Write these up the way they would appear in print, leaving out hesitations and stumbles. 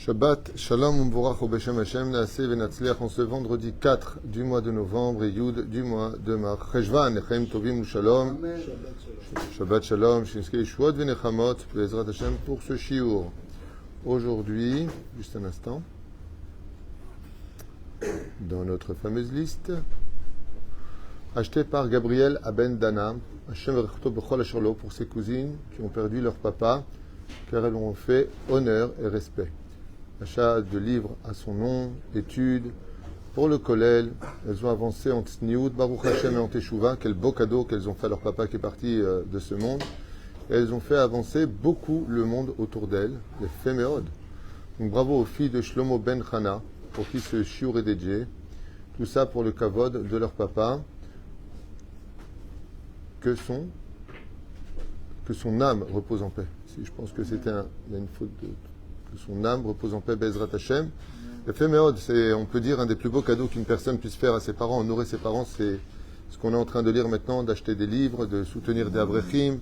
Shabbat, Shalom, Umvorach, Obeshem Hashem, Naaseh Venatzliach, en ce vendredi 4 du mois de novembre et Yud du mois de mars. Cheshvan, Nechaim Tovim ou Shalom. Shabbat, Shalom, Shinskei Yeshuot Venechamot, Bezrat Hashem pour ce shiur. Aujourd'hui, juste un instant, dans notre fameuse liste, acheté par Gabriel Aben Dana, Hashem Verechto Bechol Asherlo, pour ses cousines qui ont perdu leur papa, car elles ont fait honneur et respect. Achat de livres à son nom, études pour le Kollel. Elles ont avancé en Tsniout, Baruch Hashem et en Teshuvah. Quel beau cadeau qu'elles ont fait à leur papa qui est parti de ce monde. Et elles ont fait avancer beaucoup le monde autour d'elles, les Féméodes. Donc bravo aux filles de Shlomo Ben Chana, pour qui ce shiur est dédié. Tout ça pour le kavod de leur papa. Que son âme repose en paix. Si je pense que il y a une faute de... Que son âme repose en paix, Bezrat Hashem. Le Féméod, c'est, on peut dire, un des plus beaux cadeaux qu'une personne puisse faire à ses parents, honorer ses parents, c'est ce qu'on est en train de lire maintenant, d'acheter des livres, de soutenir des avrechim,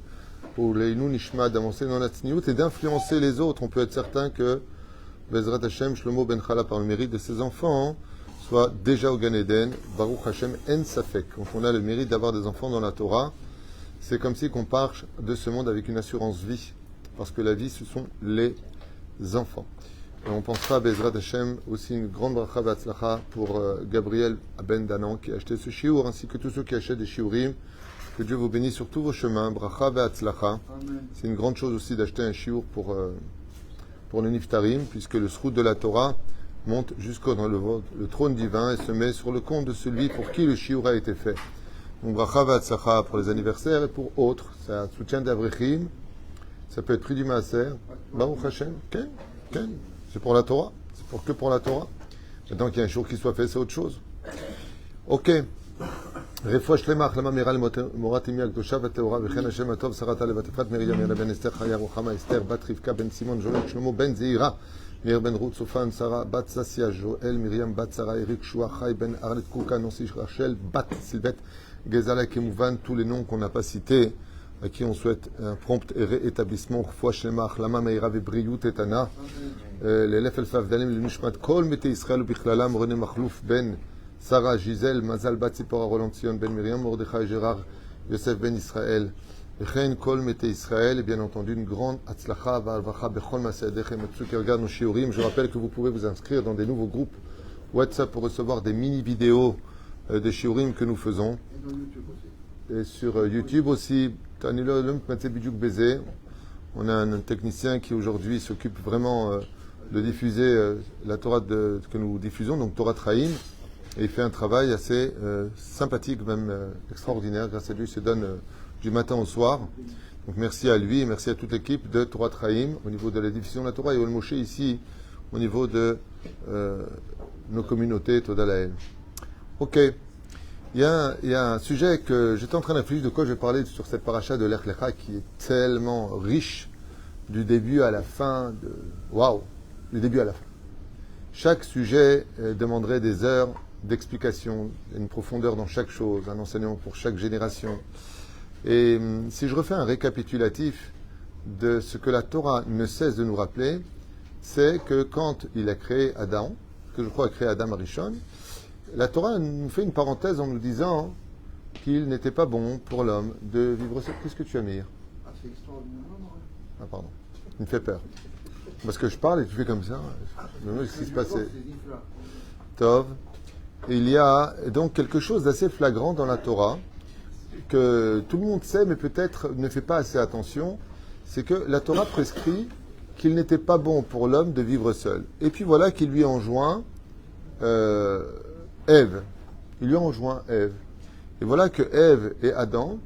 pour les Nishma, d'avancer dans la Tzniout et d'influencer les autres. On peut être certain que Bezrat Hashem, Shlomo Ben Chala, par le mérite de ses enfants, soit déjà au Gan Eden, Baruch Hashem En Safek. Quand on a le mérite d'avoir des enfants dans la Torah, c'est comme si qu'on part de ce monde avec une assurance vie, parce que la vie, ce sont les enfants. Et on pensera à Bezrat Hashem aussi une grande bracha v'atzlacha pour Gabriel Aben Danan qui a acheté ce shiur, ainsi que tous ceux qui achètent des shiurim. Que Dieu vous bénisse sur tous vos chemins. Bracha v'atzlacha. C'est une grande chose aussi d'acheter un shiur pour le niftarim, puisque le srout de la Torah monte jusqu'au dans le trône divin et se met sur le compte de celui pour qui le shiur a été fait. Donc bracha v'atzlacha pour les anniversaires et pour autres. C'est un soutien d'Avrechim. Ça peut être prix du Maaser. Baruch Hashem. Ken. C'est pour la Torah. C'est que pour la Torah. Maintenant qu'il y a un jour qui soit fait, c'est autre chose. Ok. Refoua shlema achlama mira morat imi akdosha v'teora v'chen Hashem atov sarat alev v'tefat Miriam Yana ben Esther Chaya Ruchama Esther bat Rivka ben Simon Joël Shlomo ben Zeira Meir ben Ruth Sofan Sarah bat Sassia Joël Miriam bat Sarah Eric Shua Chai ben Arlet Kuka Nancy Rachel bat Sylvette Gezala Kemouvan, tous les noms qu'on n'a pas cités, à qui on souhaite un prompt rétablissement. Refoua shlema achlama meira v'briyut etana l'elef el favdalim l'nishmat kol mete Israël bichlalam René Makhlouf ben Sarah Gisèle Mazal bat Zipora Roland Sion ben Miriam Mordechai Gérard Yosef ben Israël Echen kol mete Israël, et bien entendu une grande atzlacha va'alvacha bechol maaseh et ceux qui regardent nos shiurim. Je rappelle que vous pouvez vous inscrire dans des nouveaux groupes WhatsApp pour recevoir des mini vidéos des shiurim que nous faisons. Et sur YouTube aussi. On a un technicien qui aujourd'hui s'occupe vraiment de diffuser la Torah que nous diffusons, donc Torah Traim, et il fait un travail assez sympathique, même extraordinaire. Grâce à lui, il se donne du matin au soir. Donc merci à lui et merci à toute l'équipe de Torah Traim au niveau de la diffusion de la Torah et au Moshe ici au niveau de nos communautés Toda Lael. Ok. Il y a un sujet que j'étais en train d'infléchir, de quoi je vais parler sur cette paracha de Lech Lecha qui est tellement riche du début à la fin. Waouh, du début à la fin. Chaque sujet demanderait des heures d'explication, une profondeur dans chaque chose, un enseignement pour chaque génération. Et si je refais un récapitulatif de ce que la Torah ne cesse de nous rappeler, c'est que quand il a créé Adam, que je crois a créé Adam Arishon, la Torah nous fait une parenthèse en nous disant qu'il n'était pas bon pour l'homme de vivre seul. Qu'est-ce que tu as mis? C'est extraordinaire. Ah pardon, il me fait peur. Parce que je parle et tu fais comme ça. Je me demande ce qui se passait. Tov. Il y a donc quelque chose d'assez flagrant dans la Torah que tout le monde sait mais peut-être ne fait pas assez attention. C'est que la Torah prescrit qu'il n'était pas bon pour l'homme de vivre seul. Et puis voilà qu'il lui enjoint Ève. Il lui enjoint Ève. Et voilà que Ève et Adam,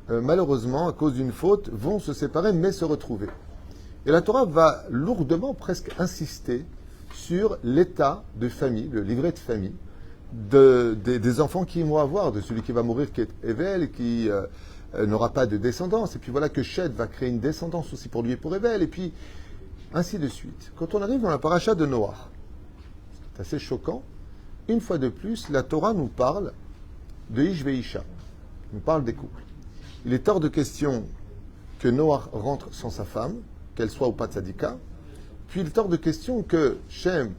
malheureusement, à cause d'une faute, vont se séparer mais se retrouver. Et la Torah va lourdement, presque insister sur l'état de famille, le livret de famille, des enfants qui vont avoir, de celui qui va mourir, qui est Èvel, qui n'aura pas de descendance. Et puis voilà que Shed va créer une descendance aussi pour lui et pour Èvel. Et puis, ainsi de suite. Quand on arrive dans la paracha de Noach, c'est assez choquant. Une fois de plus, la Torah nous parle de Ish ve'Isha, nous parle des couples. Il est hors de question que Noach rentre sans sa femme, qu'elle soit ou pas tzadika, Puis il est hors de question que Shem,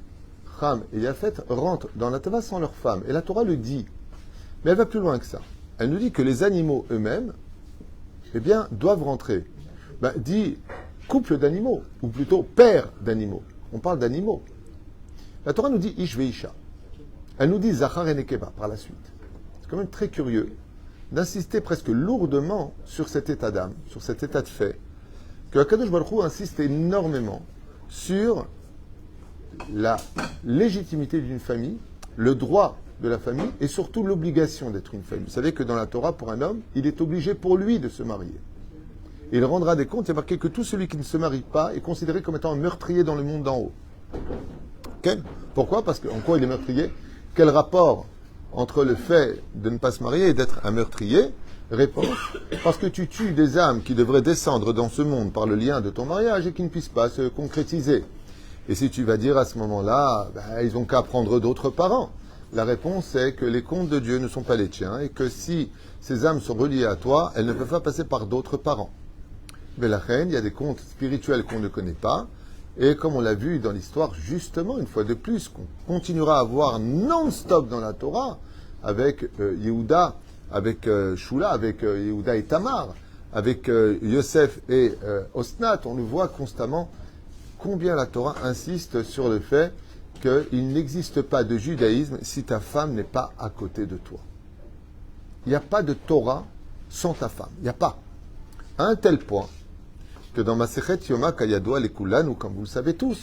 Ham et Yafet rentrent dans la Tava sans leur femme. Et la Torah le dit. Mais elle va plus loin que ça. Elle nous dit que les animaux eux-mêmes, eh bien, doivent rentrer. Dit couple d'animaux, ou plutôt père d'animaux. On parle d'animaux. La Torah nous dit Ish ve'isha. Elle nous dit Zachar et Nekeva par la suite. C'est quand même très curieux d'insister presque lourdement sur cet état d'âme, sur cet état de fait, que Akadosh Baruch Hu insiste énormément sur la légitimité d'une famille, le droit de la famille et surtout l'obligation d'être une famille. Vous savez que dans la Torah, pour un homme, il est obligé pour lui de se marier. Il rendra des comptes, il y a marqué que tout celui qui ne se marie pas est considéré comme étant un meurtrier dans le monde d'en haut. Okay? Pourquoi? Parce qu'en quoi il est meurtrier? Quel rapport entre le fait de ne pas se marier et d'être un meurtrier? Réponse, parce que tu tues des âmes qui devraient descendre dans ce monde par le lien de ton mariage et qui ne puissent pas se concrétiser. Et si tu vas dire à ce moment-là, ils n'ont qu'à prendre d'autres parents. La réponse est que les comptes de Dieu ne sont pas les tiens et que si ces âmes sont reliées à toi, elles ne peuvent pas passer par d'autres parents. Mais la reine, il y a des comptes spirituels qu'on ne connaît pas. Et comme on l'a vu dans l'histoire, justement, une fois de plus, qu'on continuera à voir non-stop dans la Torah, avec Yehuda, avec Shula, avec Yehuda et Tamar, avec Yosef et Osnat, on le voit constamment combien la Torah insiste sur le fait qu'il n'existe pas de judaïsme si ta femme n'est pas à côté de toi. Il n'y a pas de Torah sans ta femme. Il n'y a pas. À un tel point que dans Masechet Yoma Kayadua les Kulan, ou comme vous le savez tous,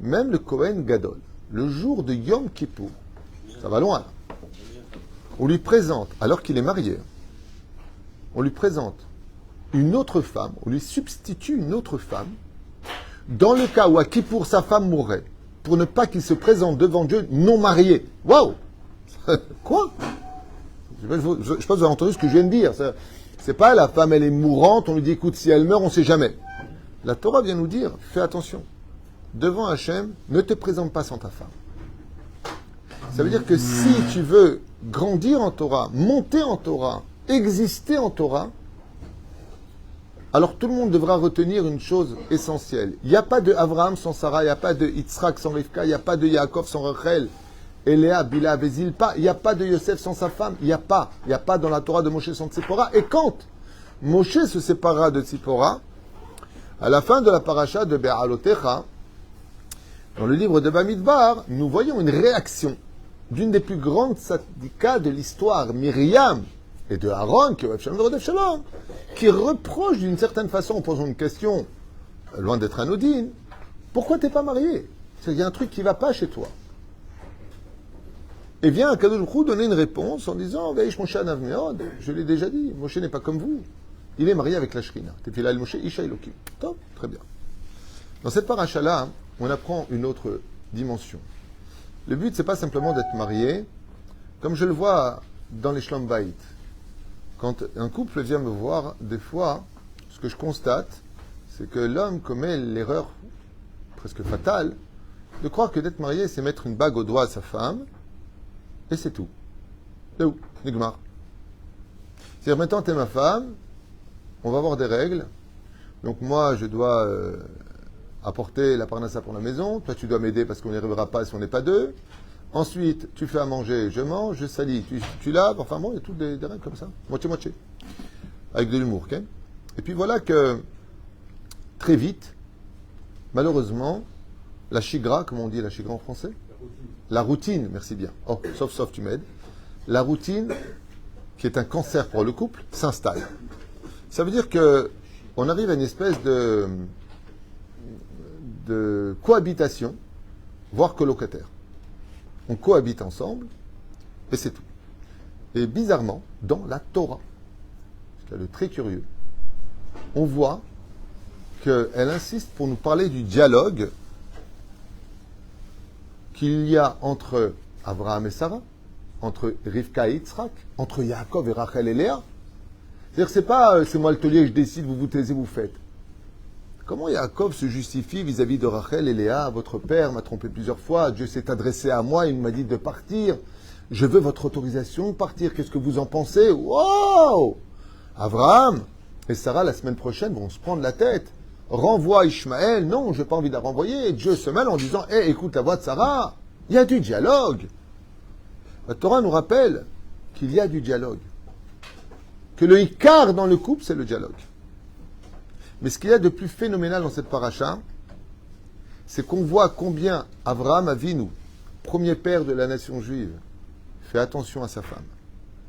même le Kohen Gadol, le jour de Yom Kippour, ça va loin, on lui présente, alors qu'il est marié, on lui présente une autre femme, on lui substitue une autre femme, dans le cas où à Kippour sa femme mourrait, pour ne pas qu'il se présente devant Dieu non marié. Waouh! Quoi? Je ne sais pas si vous avez entendu ce que je viens de dire. C'est pas la femme, elle est mourante, on lui dit écoute, si elle meurt, on ne sait jamais. La Torah vient nous dire fais attention. Devant Hachem, ne te présente pas sans ta femme. Ça veut dire que si tu veux grandir en Torah, monter en Torah, exister en Torah, alors tout le monde devra retenir une chose essentielle. Il n'y a pas de Abraham sans Sarah, il n'y a pas de Yitzhak sans Rivka, il n'y a pas de Yaakov sans Rachel, Eléa, Bila, Vézilpa, il n'y a pas de Yosef sans sa femme, il n'y a pas dans la Torah de Moshe sans Tzipora. Et quand Moshe se séparera de Tzipora, à la fin de la paracha de Be'alotecha, dans le livre de Bamidbar, nous voyons une réaction d'une des plus grandes sadikas de l'histoire, Myriam, et de Aaron, qui reproche d'une certaine façon, en posant une question, loin d'être anodine, pourquoi tu n'es pas marié? Il y a un truc qui ne va pas chez toi. Et vient Akadosh Baruch Hu donner une réponse en disant Ve'ish Moshe anav meod. Je l'ai déjà dit, Moshe n'est pas comme vous. Il est marié avec la Shrina. Tefila el Moshe Isha Elokim. Top, très bien. Dans cette paracha-là, on apprend une autre dimension. Le but, c'est pas simplement d'être marié, comme je le vois dans les Shlom Bayit. Quand un couple vient me voir, des fois, ce que je constate, c'est que l'homme commet l'erreur presque fatale de croire que d'être marié, c'est mettre une bague au doigt à sa femme, et c'est tout. C'est où? Nigmar. C'est-à-dire, maintenant, t'es ma femme, on va avoir des règles, donc moi, je dois apporter la parnassa pour la maison, toi, tu dois m'aider parce qu'on n'y arrivera pas si on n'est pas deux. Ensuite, tu fais à manger, je mange, je salis, tu laves, enfin bon, il y a toutes des règles comme ça, moitié-moitié, avec de l'humour, ok? Et puis voilà que, très vite, malheureusement, la chigra, comment on dit la chigra en français? La routine, merci bien. Oh, sauf, tu m'aides. La routine, qui est un cancer pour le couple, s'installe. Ça veut dire que on arrive à une espèce de cohabitation, voire colocataire. On cohabite ensemble, et c'est tout. Et bizarrement, dans la Torah, c'est le très curieux, on voit qu'elle insiste pour nous parler du dialogue qu'il y a entre Abraham et Sarah, entre Rivka et Yitzhak, entre Yaakov et Rachel et Léa. C'est-à-dire, c'est pas c'est moi le taulier, je décide, vous vous taisez, vous faites. Comment Yaakov se justifie vis-à-vis de Rachel et Léa? Votre père m'a trompé plusieurs fois, Dieu s'est adressé à moi, il m'a dit de partir. Je veux votre autorisation de partir. Qu'est-ce que vous en pensez? Wow! Abraham et Sarah, la semaine prochaine, vont se prendre la tête. renvoie Ishmaël. Non, je n'ai pas envie de la renvoyer. Dieu se mêle en disant, écoute la voix de Sarah. Il y a du dialogue. La Torah nous rappelle qu'il y a du dialogue. Que le Ikar dans le couple, c'est le dialogue. Mais ce qu'il y a de plus phénoménal dans cette paracha, c'est qu'on voit combien Avraham Avinu, premier père de la nation juive, fait attention à sa femme.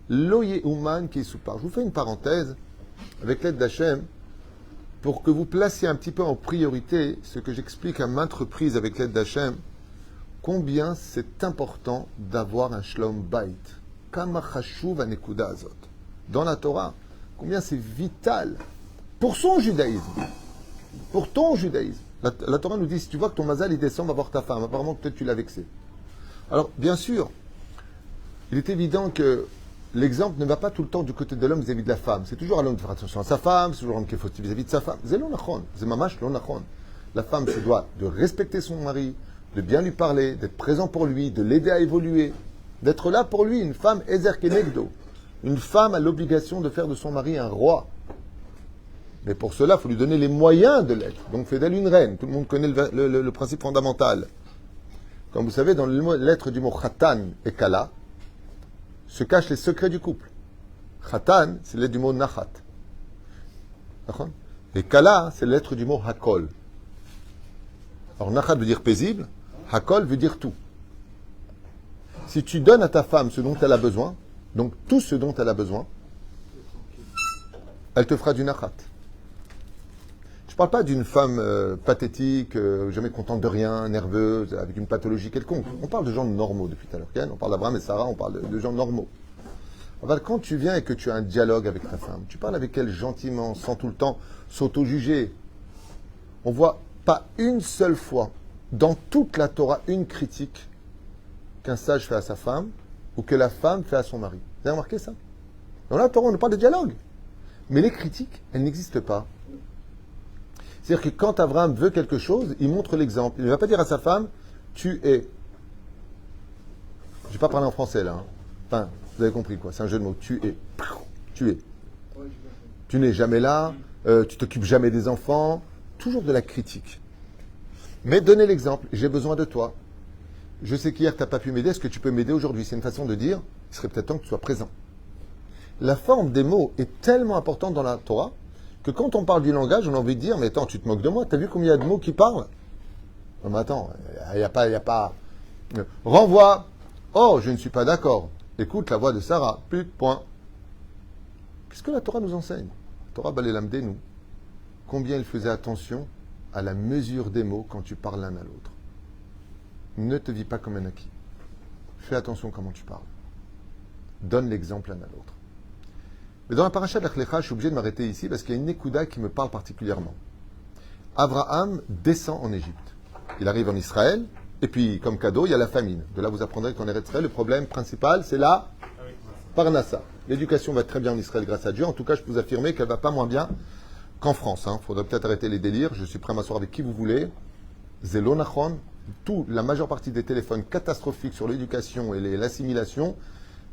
Lo Yehuman qui est sous part. Je vous fais une parenthèse avec l'aide d'Hachem pour que vous placiez un petit peu en priorité ce que j'explique à maintes reprises avec l'aide d'Hachem, combien c'est important d'avoir un shlom bait. Kama chashuv hanekuda azot. Dans la Torah, combien c'est vital pour son judaïsme, pour ton judaïsme. La Torah nous dit, si tu vois que ton mazal il descend, va voir ta femme. Apparemment, peut-être tu l'as vexé. Alors, bien sûr, il est évident que l'exemple ne va pas tout le temps du côté de l'homme vis-à-vis de la femme. C'est toujours à l'homme de faire attention à sa femme, c'est toujours l'homme qui est fautif vis-à-vis de sa femme. C'est l'onachon, c'est mamash l'onachon. La femme se doit de respecter son mari, de bien lui parler, d'être présent pour lui, de l'aider à évoluer, d'être là pour lui. Une femme ezer kenegdo. Une femme a l'obligation de faire de son mari un roi. Mais pour cela, il faut lui donner les moyens de l'être. Donc, fait d'elle une reine. Tout le monde connaît le principe fondamental. Comme vous savez, dans la lettre du mot khatan et kala, se cachent les secrets du couple. Khatan, c'est la lettre du mot nachat. Et kala, c'est la lettre du mot hakol. Alors, nachat veut dire paisible, hakol veut dire tout. Si tu donnes à ta femme ce dont elle a besoin, donc tout ce dont elle a besoin, elle te fera du nachat. Je ne parle pas d'une femme pathétique, jamais contente de rien, nerveuse, avec une pathologie quelconque. On parle de gens normaux depuis tout à l'heure. On parle d'Abraham et Sarah, on parle de gens normaux. Alors, quand tu viens et que tu as un dialogue avec ta femme, tu parles avec elle gentiment, sans tout le temps s'auto-juger. On voit pas une seule fois, dans toute la Torah, une critique qu'un sage fait à sa femme ou que la femme fait à son mari. Vous avez remarqué ça? Dans la Torah, on parle de dialogue. Mais les critiques, elles n'existent pas. C'est-à-dire que quand Abraham veut quelque chose, il montre l'exemple. Il ne va pas dire à sa femme, tu es. Je ne vais pas parler en français là. Enfin, vous avez compris quoi. C'est un jeu de mots. Tu es. Tu es. Tu n'es jamais là. Tu t'occupes jamais des enfants. Toujours de la critique. Mais donnez l'exemple. J'ai besoin de toi. Je sais qu'hier, tu n'as pas pu m'aider. Est-ce que tu peux m'aider aujourd'hui? C'est une façon de dire, il serait peut-être temps que tu sois présent. La forme des mots est tellement importante dans la Torah que quand on parle du langage, on a envie de dire, mais attends, tu te moques de moi? Tu as vu combien il y a de mots qui parlent? Non, mais attends, il n'y a pas... Renvoie. Oh, je ne suis pas d'accord. Écoute la voix de Sarah. Plus, point. Qu'est-ce que la Torah nous enseigne? La Torah Balélamdé, nous. Combien il faisait attention à la mesure des mots quand tu parles l'un à l'autre. Ne te vis pas comme un acquis. Fais attention comment tu parles. Donne l'exemple l'un à l'autre. Mais dans la paracha de l'Achlecha, je suis obligé de m'arrêter ici parce qu'il y a une Nekuda qui me parle particulièrement. Abraham descend en Égypte. Il arrive en Israël, et puis, comme cadeau, il y a la famine. De là, vous apprendrez qu'en Eretz, le problème principal, c'est la Parnassa. L'éducation va très bien en Israël grâce à Dieu. En tout cas, je peux vous affirmer qu'elle ne va pas moins bien qu'en France. Il faudrait peut-être arrêter les délires. Je suis prêt à m'asseoir avec qui vous voulez. Zélonachon, la majeure partie des téléphones catastrophiques sur l'éducation et l'assimilation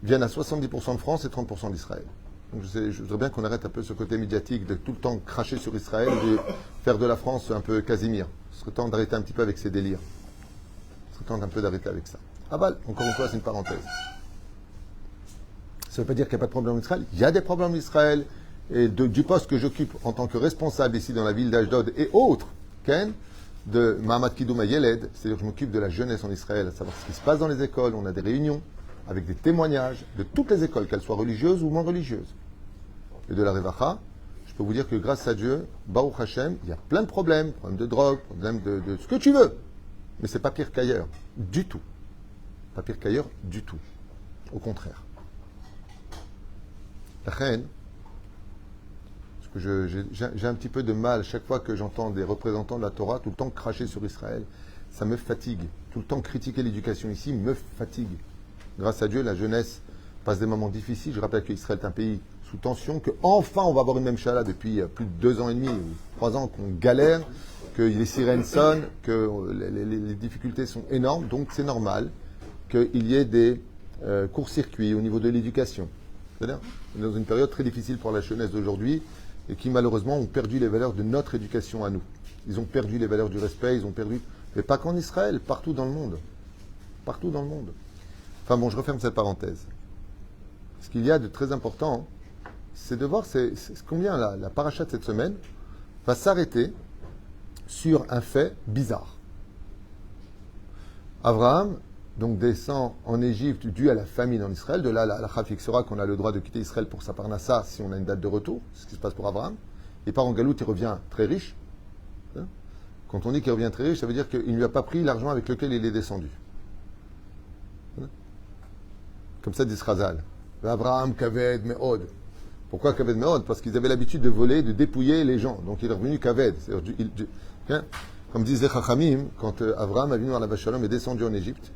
viennent à 70% de France et 30% d'Israël. Donc je voudrais bien qu'on arrête un peu ce côté médiatique de tout le temps cracher sur Israël et de faire de la France un peu Casimir. Ce serait temps d'arrêter un petit peu avec ces délires. Ce serait temps un peu d'arrêter avec ça. Ah bah, encore une fois, c'est une parenthèse. Ça ne veut pas dire qu'il n'y a pas de problème en Israël. Il y a des problèmes en Israël. Et du poste que j'occupe en tant que responsable ici dans la ville d'Ashdod et autres, Ken, de Mahamad Kiddoum Yeled, c'est-à-dire que je m'occupe de la jeunesse en Israël, à savoir ce qui se passe dans les écoles. On a des réunions avec des témoignages de toutes les écoles, qu'elles soient religieuses ou moins religieuses. Et de la Revacha, je peux vous dire que grâce à Dieu, Baruch Hashem, il y a plein de problèmes de drogue, problèmes de ce que tu veux. Mais c'est pas pire qu'ailleurs, du tout. Pas pire qu'ailleurs, du tout. Au contraire. La reine, parce que j'ai un petit peu de mal, chaque fois que j'entends des représentants de la Torah, tout le temps cracher sur Israël, ça me fatigue. Tout le temps critiquer l'éducation ici me fatigue. Grâce à Dieu, la jeunesse passe des moments difficiles. Je rappelle qu'Israël est un pays sous tension, qu'enfin on va avoir une même chala depuis plus de 2 ans et demi ou 3 ans qu'on galère, que les sirènes sonnent, que les difficultés sont énormes. Donc c'est normal qu'il y ait des court-circuits au niveau de l'éducation. C'est-à-dire, on est dans une période très difficile pour la jeunesse d'aujourd'hui et qui malheureusement ont perdu les valeurs de notre éducation à nous. Ils ont perdu les valeurs du respect, ils ont perdu, mais pas qu'en Israël, partout dans le monde. Partout dans le monde. Enfin bon, je referme cette parenthèse. Ce qu'il y a de très important, c'est de voir combien la paracha de cette semaine va s'arrêter sur un fait bizarre. Abraham donc descend en Égypte dû à la famine en Israël. De là, la halakha fixera qu'on a le droit de quitter Israël pour sa parnassa si on a une date de retour. C'est ce qui se passe pour Abraham. Il part en galoute, il revient très riche. Quand on dit qu'il revient très riche, ça veut dire qu'il ne lui a pas pris l'argent avec lequel il est descendu. Comme ça dit Razal. Abraham kaved me'od. Pourquoi kaved me'od? Parce qu'ils avaient l'habitude de voler, de dépouiller les gens. Donc il est revenu kaved. Comme disent les Chachamim, quand Abraham a venu à la Vachalom et descendu en Égypte,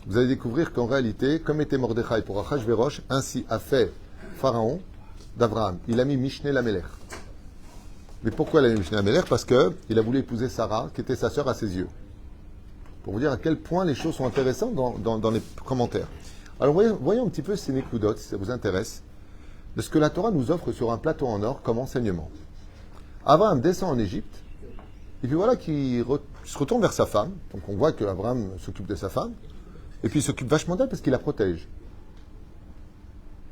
vous allez découvrir qu'en réalité, comme était Mordechai pour Achashverosh, ainsi a fait Pharaon d'Abraham. Il a mis Mishné Lamelech. Mais pourquoi il a mis Mishné Lamelech? Parce qu'il a voulu épouser Sarah, qui était sa sœur à ses yeux. Pour vous dire à quel point les choses sont intéressantes dans les commentaires. Alors voyons un petit peu ces Nekudot, si ça vous intéresse, de ce que la Torah nous offre sur un plateau en or comme enseignement. Abraham descend en Égypte, et puis voilà qu'il se retourne vers sa femme. Donc on voit qu'Abraham s'occupe de sa femme, et puis il s'occupe vachement d'elle parce qu'il la protège.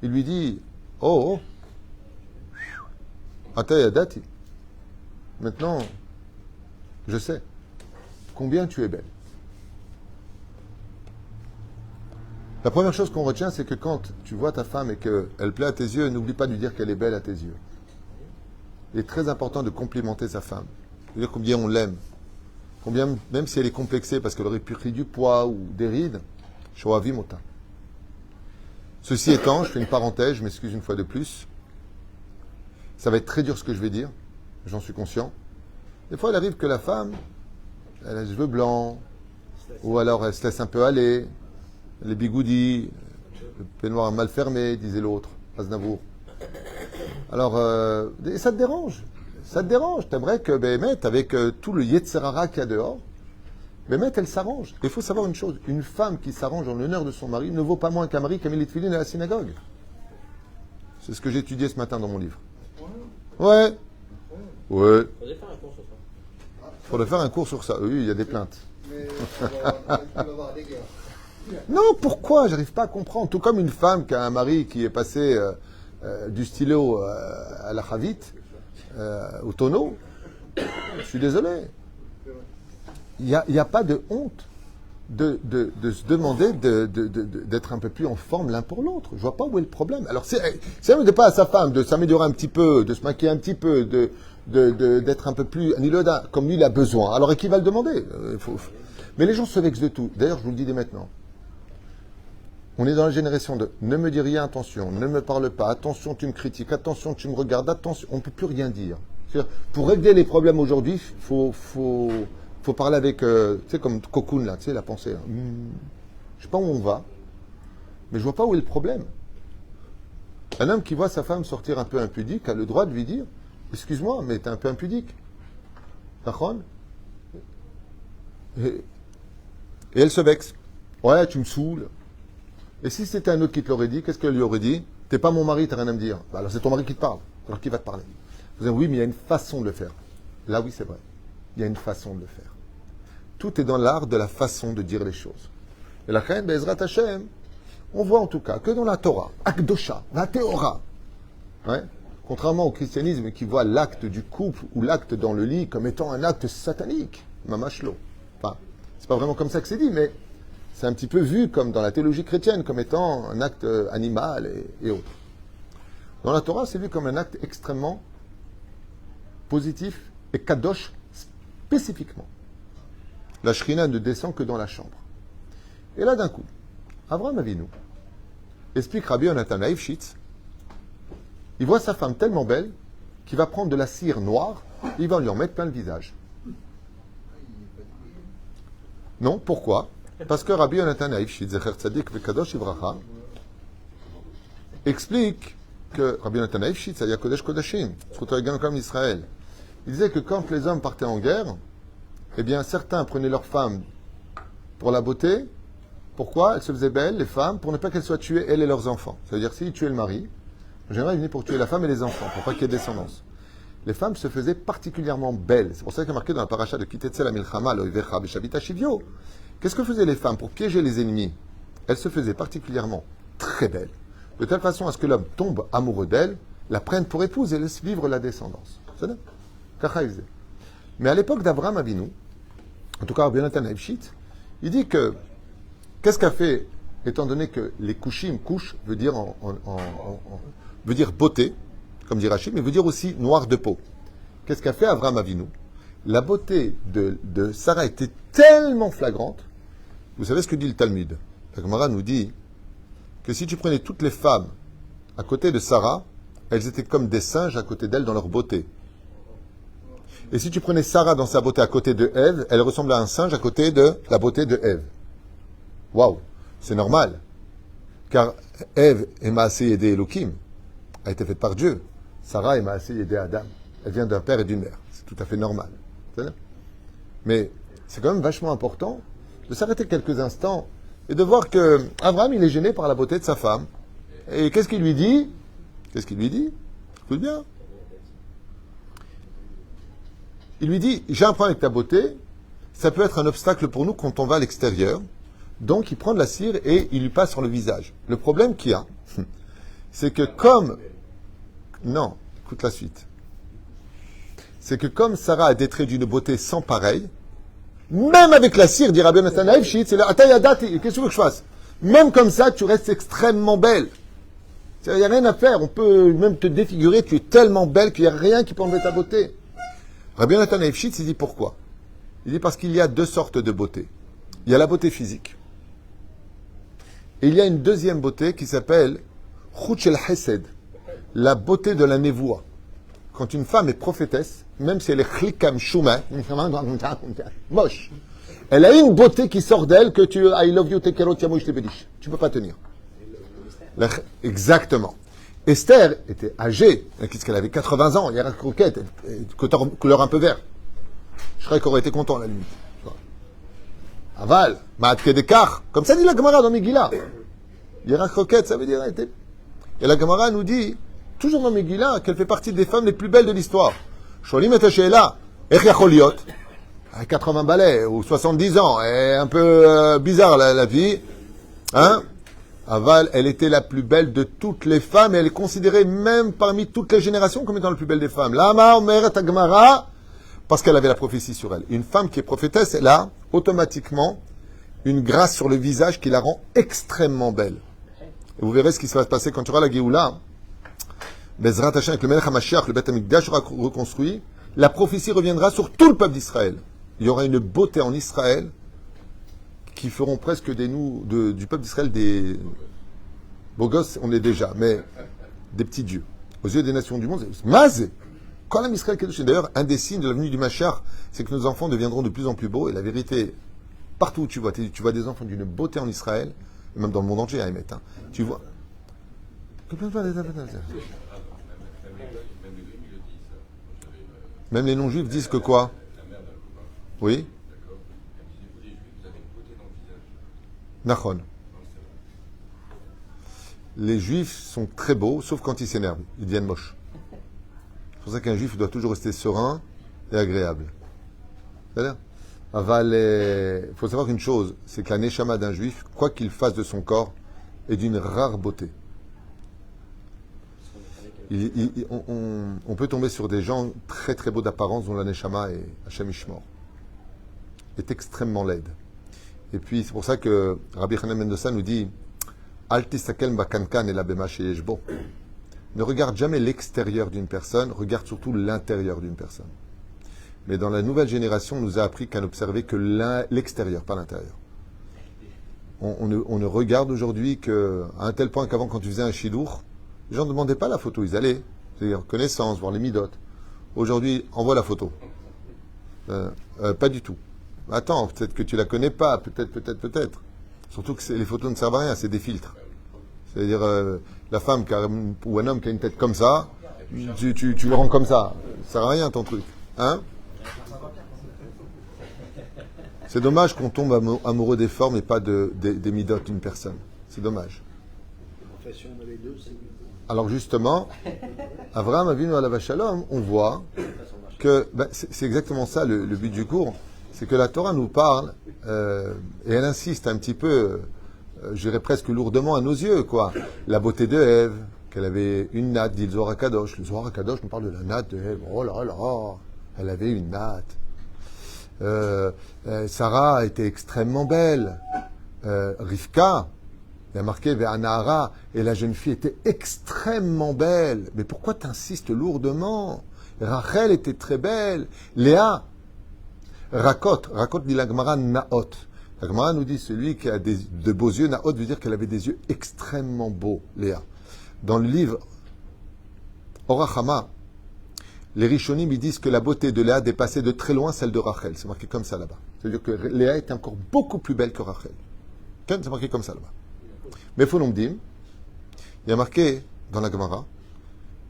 Il lui dit, oh, Atayadati, maintenant, je sais combien tu es belle. La première chose qu'on retient, c'est que quand tu vois ta femme et qu'elle plaît à tes yeux, n'oublie pas de lui dire qu'elle est belle à tes yeux. Il est très important de complimenter sa femme. De dire combien on l'aime. Combien, même si elle est complexée parce qu'elle aurait pris du poids ou des rides, Shoavi Mota. Ceci étant, je fais une parenthèse, je m'excuse une fois de plus. Ça va être très dur ce que je vais dire, j'en suis conscient. Des fois, il arrive que la femme, elle a les cheveux blancs, ou alors elle se laisse un peu aller, les bigoudis, le peignoir mal fermé, disait l'autre, Aznavour. Alors, ça te dérange. Ça te dérange. T'aimerais que Béhémet, avec tout le Yetzerara qu'il y a dehors, Béhémet, elle s'arrange. Il faut savoir une chose, une femme qui s'arrange en l'honneur de son mari ne vaut pas moins qu'un mari qui a mis les tefilines à la synagogue. C'est ce que j'ai étudié ce matin dans mon livre. Ouais. Ouais. Faudrait faire un cours sur ça. Oui, il y a des plaintes. Mais non, pourquoi? J'arrive pas à comprendre. Tout comme une femme qui a un mari qui est passé du stylo à la chavite, au tonneau. Je suis désolé. Il n'y a pas de honte de se demander d'être un peu plus en forme l'un pour l'autre. Je vois pas où est le problème. Alors, c'est même de pas à sa femme de s'améliorer un petit peu, de se maquiller un petit peu, d'être un peu plus aniloda, comme lui il a besoin. Alors, qui va le demander? Mais les gens se vexent de tout. D'ailleurs, je vous le dis dès maintenant. On est dans la génération de ne me dis rien, attention, ne me parle pas, attention, tu me critiques, attention, tu me regardes, attention, on ne peut plus rien dire. Pour régler les problèmes aujourd'hui, faut parler avec, tu sais, comme Cocoon, là, tu sais, la pensée. Là. Je ne sais pas où on va, mais je ne vois pas où est le problème. Un homme qui voit sa femme sortir un peu impudique a le droit de lui dire, excuse-moi, mais tu es un peu impudique. D'accord? Et elle se vexe. Ouais, tu me saoules. Et si c'était un autre qui te l'aurait dit, qu'est-ce qu'elle lui aurait dit? T'es pas mon mari, t'as rien à me dire. Bah alors c'est ton mari qui te parle. Alors qui va te parler? Vous dites oui, mais il y a une façon de le faire. Là oui, c'est vrai. Il y a une façon de le faire. Tout est dans l'art de la façon de dire les choses. Et la reine Bezrat Hashem, on voit en tout cas que dans la Torah, Akdosha, la Théora, ouais, contrairement au christianisme qui voit l'acte du couple ou l'acte dans le lit comme étant un acte satanique, mamashlo. Enfin, c'est pas vraiment comme ça que c'est dit, mais c'est un petit peu vu comme dans la théologie chrétienne comme étant un acte animal et autres. Dans la Torah, c'est vu comme un acte extrêmement positif et kadosh spécifiquement. La Shrina ne descend que dans la chambre. Et là, d'un coup, Avraham Avinu explique Rabbi Yonatan Leibshitz, il voit sa femme tellement belle qu'il va prendre de la cire noire et il va lui en mettre plein le visage. Non, pourquoi? Parce que Rabbi Yonatan Leibshitz, Zecher Tzadik Vekadosh Ivracha, explique que Rabbi Yonatan Leibshitz, il y a Kodesh Kodashim, comme Israël. Il disait que quand les hommes partaient en guerre, eh bien, certains prenaient leurs femmes pour la beauté. Pourquoi? Elles se faisaient belles, les femmes, pour ne pas qu'elles soient tuées, elles et leurs enfants. Ça veut dire, s'ils tuaient le mari, En général, il venait pour tuer la femme et les enfants, pour pas qu'il y ait descendance. Les femmes se faisaient particulièrement belles. C'est pour ça qu'il y a marqué dans la paracha de Kitetzel Amilchama, l'Oivecha Beshavita Shivyo. Qu'est-ce que faisaient les femmes pour piéger les ennemis? Elles se faisaient particulièrement très belles, de telle façon à ce que l'homme tombe amoureux d'elle, la prenne pour épouse et laisse vivre la descendance. C'est ça? Kacha il faisait. Mais à l'époque d'Abraham Avinu, en tout cas Rabbi Yonatan Eibshit, il dit que qu'est-ce qu'a fait, étant donné que les kushim, couche veut dire veut dire beauté, comme dit Rachid, mais veut dire aussi noir de peau. Qu'est-ce qu'a fait Abraham Avinu? La beauté de Sarah était tellement flagrante. Vous savez ce que dit le Talmud? La Gemara nous dit que si tu prenais toutes les femmes à côté de Sarah, elles étaient comme des singes à côté d'elle dans leur beauté. Et si tu prenais Sarah dans sa beauté à côté de Ève, elle ressemblait à un singe à côté de la beauté de Ève. Waouh, c'est normal. Car Ève est Maaseh Yedei Elohim, a été faite par Dieu. Sarah est Maaseh Yedei Adam. Elle vient d'un père et d'une mère. C'est tout à fait normal. Mais c'est quand même vachement important de s'arrêter quelques instants et de voir que Abraham, il est gêné par la beauté de sa femme. Et qu'est-ce qu'il lui dit? Qu'est-ce qu'il lui dit? Écoute bien. Il lui dit, j'ai un problème avec ta beauté, ça peut être un obstacle pour nous quand on va à l'extérieur. Donc il prend de la cire et il lui passe sur le visage. Le problème qu'il y a, c'est que comme... Non, écoute la suite. C'est que comme Sarah a des traits d'une beauté sans pareil, même avec la cire, dit Rabbi Yonatan Eibshit, c'est là, qu'est-ce que tu veux que je fasse? Même comme ça, tu restes extrêmement belle. Il n'y a rien à faire, on peut même te défigurer, tu es tellement belle qu'il n'y a rien qui peut enlever ta beauté. Rabbi Yonatan Eibshit, il dit pourquoi? Il dit parce qu'il y a deux sortes de beauté. Il y a la beauté physique. Et il y a une deuxième beauté qui s'appelle Chutz el Chesed, la beauté de la névoie. Quand une femme est prophétesse, même si elle est chlikam shuma, moche, elle a une beauté qui sort d'elle que tu I love you, tekerot yamosh tebedish. Tu peux pas tenir. Exactement. Esther était âgée, qu'elle avait 80 ans, il y a la croquette, couleur un peu vert. Je crois qu'elle aurait été content à la limite. Aval, ma'atke dekar, comme ça dit la Gemara dans Megillah. Il y a la croquette, ça veut dire. Et la Gemara nous dit, toujours dans Megillah, qu'elle fait partie des femmes les plus belles de l'histoire. Sholim et Sheela, Ech Yacholiot, à 80 balais ou 70 ans, et un peu bizarre la vie. Hein? Aval, elle était la plus belle de toutes les femmes et elle est considérée même parmi toutes les générations comme étant la plus belle des femmes. Lama Omeret Gemara, parce qu'elle avait la prophétie sur elle. Une femme qui est prophétesse, elle a automatiquement une grâce sur le visage qui la rend extrêmement belle. Et vous verrez ce qui va se passer quand tu auras la Géoula. Bezrat Hashem, avec le Melech HaMashiach, le Beth HaMikdash sera reconstruit. La prophétie reviendra sur tout le peuple d'Israël. Il y aura une beauté en Israël qui feront presque du peuple d'Israël des beaux gosses, on est déjà, mais des petits dieux. Aux yeux des nations du monde, c'est mazé. Quand l'âme Israël Kedosh, d'ailleurs, un des signes de la venue du Mashiach, c'est que nos enfants deviendront de plus en plus beaux. Et la vérité, partout où tu vois des enfants d'une beauté en Israël, et même dans le monde entier, à émettre. Tu vois. Même les non-juifs disent que quoi? Oui. Nachon. Les juifs sont très beaux, sauf quand ils s'énervent. Ils deviennent moches. C'est pour ça qu'un juif doit toujours rester serein et agréable. C'est-à-dire, il faut savoir une chose, c'est que la neshama d'un juif, quoi qu'il fasse de son corps, est d'une rare beauté. On peut tomber sur des gens très très beaux d'apparence dont la neshama est Hashem Ishmor, est extrêmement laide. Et puis c'est pour ça que Rabbi Hanan Mendoza nous dit Al tisakel bakankan et la bema sheyeshbo. Ne regarde jamais l'extérieur d'une personne, regarde surtout l'intérieur d'une personne. Mais dans la nouvelle génération, on nous a appris qu'à n'observer que l'extérieur, pas l'intérieur. On ne regarde aujourd'hui qu'à un tel point qu'avant, quand tu faisais un chidour, les gens ne demandaient pas la photo, ils allaient, c'est-à-dire connaissance, voir les midotes. Aujourd'hui, envoie la photo. Pas du tout. Attends, peut-être que tu la connais pas, peut-être. Surtout que les photos ne servent à rien, c'est des filtres. C'est-à-dire, la femme ou un homme qui a une tête comme ça, tu le rends comme ça. Ça sert à rien ton truc. Hein? C'est dommage qu'on tombe amoureux des formes et pas des midotes d'une personne. C'est dommage. Alors justement, Avraham Avinu alav shalom, on voit que c'est exactement ça le but du cours, c'est que la Torah nous parle, et elle insiste un petit peu, je dirais presque lourdement à nos yeux, quoi. La beauté de Ève, qu'elle avait une natte, dit le Zohar HaKadosh. Le Zohar HaKadosh nous parle de la natte de Ève. Oh là là, elle avait une natte. Sarah était extrêmement belle. Rivka, il y a marqué Ve'anahara, et la jeune fille était extrêmement belle. Mais pourquoi t'insistes lourdement? Rachel était très belle. Léa, Rakot dit la Gemara Naot. La Gemara nous dit celui qui a de beaux yeux, Naot veut dire qu'elle avait des yeux extrêmement beaux, Léa. Dans le livre Orachama, les Rishonim ils disent que la beauté de Léa dépassait de très loin celle de Rachel. C'est marqué comme ça là-bas. C'est-à-dire que Léa était encore beaucoup plus belle que Rachel. C'est marqué comme ça là-bas. Mais Folomdim, il y a marqué dans la Gemara,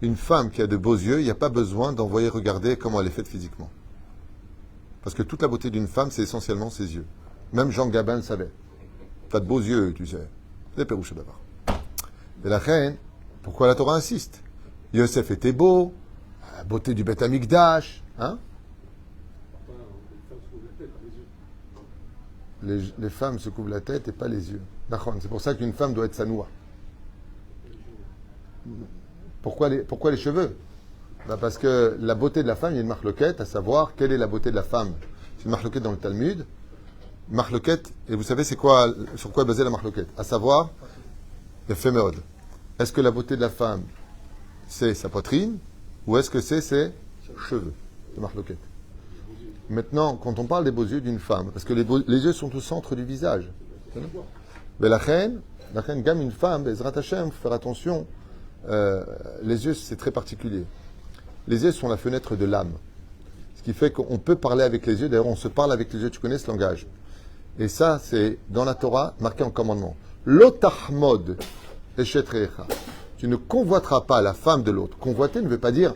une femme qui a de beaux yeux, il n'y a pas besoin d'envoyer regarder comment elle est faite physiquement. Parce que toute la beauté d'une femme, c'est essentiellement ses yeux. Même Jean Gabin le savait. Tu as de beaux yeux, tu sais. C'est Pérouche d'abord. Et la reine, pourquoi la Torah insiste? Yosef était beau, la beauté du Beth Amikdash, hein? Les femmes se couvrent la tête et pas les yeux. C'est pour ça qu'une femme doit être sanoua. Pourquoi les cheveux? Parce que la beauté de la femme, il y a une marloquette, à savoir quelle est la beauté de la femme. C'est une marloquette dans le Talmud. Marloquette, et vous savez sur quoi est basée la marloquette? À savoir, le féméode. Est-ce que la beauté de la femme, c'est sa poitrine, ou est-ce que c'est ses cheveux? C'est marloquette. Maintenant, quand on parle des beaux yeux d'une femme, parce que les yeux sont au centre du visage. Mais la reine, gamme une femme, Bezrat Hashem, faut faire attention. Les yeux, c'est très particulier. Les yeux sont la fenêtre de l'âme. Ce qui fait qu'on peut parler avec les yeux. D'ailleurs, on se parle avec les yeux. Tu connais ce langage. Et ça, c'est dans la Torah, marqué en commandement. L'otahmod eshetrecha. Tu ne convoiteras pas la femme de l'autre. Convoiter ne veut pas dire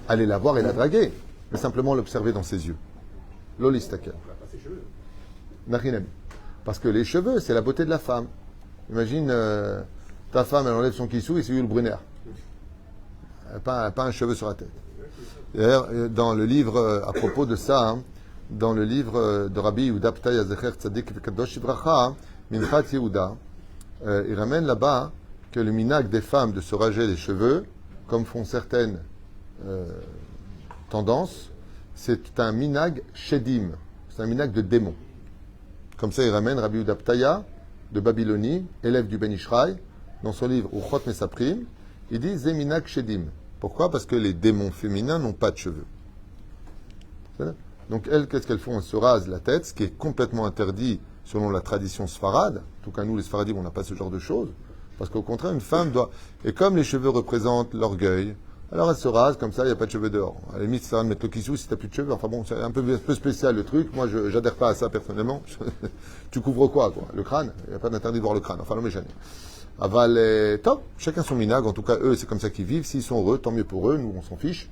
aller la voir et la draguer, mais simplement l'observer dans ses yeux. L'olistakel. Nachinem. Parce que les cheveux, c'est la beauté de la femme. Imagine, ta femme, elle enlève son kissou et c'est le brunner. Pas un cheveu sur la tête. D'ailleurs, dans le livre, à propos de ça, hein, dans le livre de Rabbi Yehuda Ptaya Zecher Tzadik Vekadosh Ivracha, Minchat Yehuda, il ramène là-bas que le minag des femmes de se rager les cheveux, comme font certaines tendances, c'est un minag shedim, c'est un minag de démon. Comme ça, il ramène Rabbi Yehuda Ptaya de Babylonie, élève du Ben Ishraï, dans son livre Uchot Mesaprim, il dit Zeminag shedim. Pourquoi? Parce que les démons féminins n'ont pas de cheveux. Donc elles, qu'est-ce qu'elles font? Elles se rasent la tête, ce qui est complètement interdit selon la tradition sfarade. En tout cas, nous, les sfaradim, on n'a pas ce genre de choses. Parce qu'au contraire, une femme doit... Et comme les cheveux représentent l'orgueil, alors elle se rase, comme ça, il n'y a pas de cheveux dehors. À la limite, ça va mettre le kissou si tu n'as plus de cheveux. Enfin bon, c'est un peu spécial le truc. Moi, je n'adhère pas à ça personnellement. Tu couvres quoi? Le crâne? Il n'y a pas d'interdit de voir le crâne. Enfin, non, mais jamais. Aval, top, chacun son minag. En tout cas, eux, c'est comme ça qu'ils vivent. S'ils sont heureux, tant mieux pour eux. Nous, on s'en fiche.